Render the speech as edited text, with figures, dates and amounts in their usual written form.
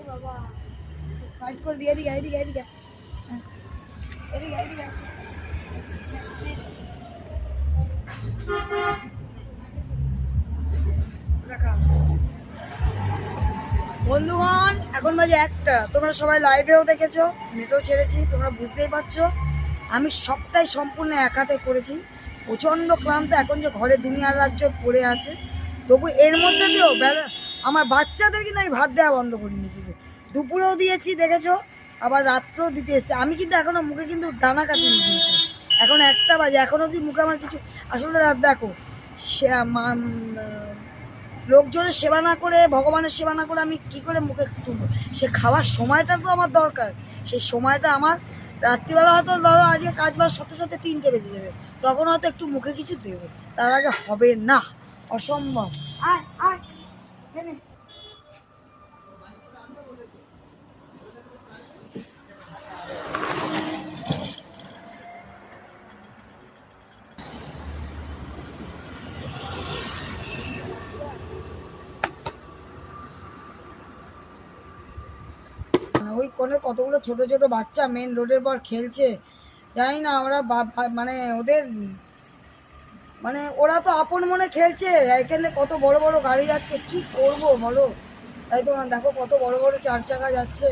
বাবা সাইড করে দিয়ে এদিকে এদিকে এদিকে এদিকে এদিকে বন্ধুগণ এখন বাজে 1টা। তোমরা সবাই লাইভেও দেখেছো, নেটেও ছেড়েছি, তোমরা বুঝতেই পারছো আমি সবটাই সম্পূর্ণ এক হাতে করেছি। প্রচণ্ড ক্লান্ত, এখন যে ঘরে দুনিয়ার রাজ্য পড়ে আছে, তবু এর মধ্যে দিয়েও আমার বাচ্চাদের কিন্তু আমি ভাত দেওয়া বন্ধ করিনি, কিন্তু দুপুরেও দিয়েছি দেখেছো, আবার রাত্রেও দিতে এসেছি। আমি কিন্তু এখনও মুখে কিন্তু দানা কাটিনি, কিন্তু এখন 1টা বাজে, এখন অবধি মুখে আমার কিছু, আসলে দেখো সে লোকজনের সেবা না করে, ভগবানের সেবা না করে আমি কি করে মুখে তুলবো? সে খাওয়ার সময়টা তো আমার দরকার, সেই সময়টা আমার রাত্রিবেলা হয়তো ধরো আজকে কাজ বাজ সাথে সাথে 3টে বেজে যাবে, তখন হয়তো একটু মুখে কিছু দেবো, তার আগে হবে না, অসম্ভব। আয় আয় ওই কোণে কতগুলো ছোট ছোট বাচ্চা মেন রোডের পর খেলছে, জানি না ওরা মানে ওদের মানে ওরা তো আপন মনে খেলছে, এখানে কত বড় বড় গাড়ি যাচ্ছে, কি করব বলো? তাই তো দেখো কত বড় বড় 4 চাকা যাচ্ছে।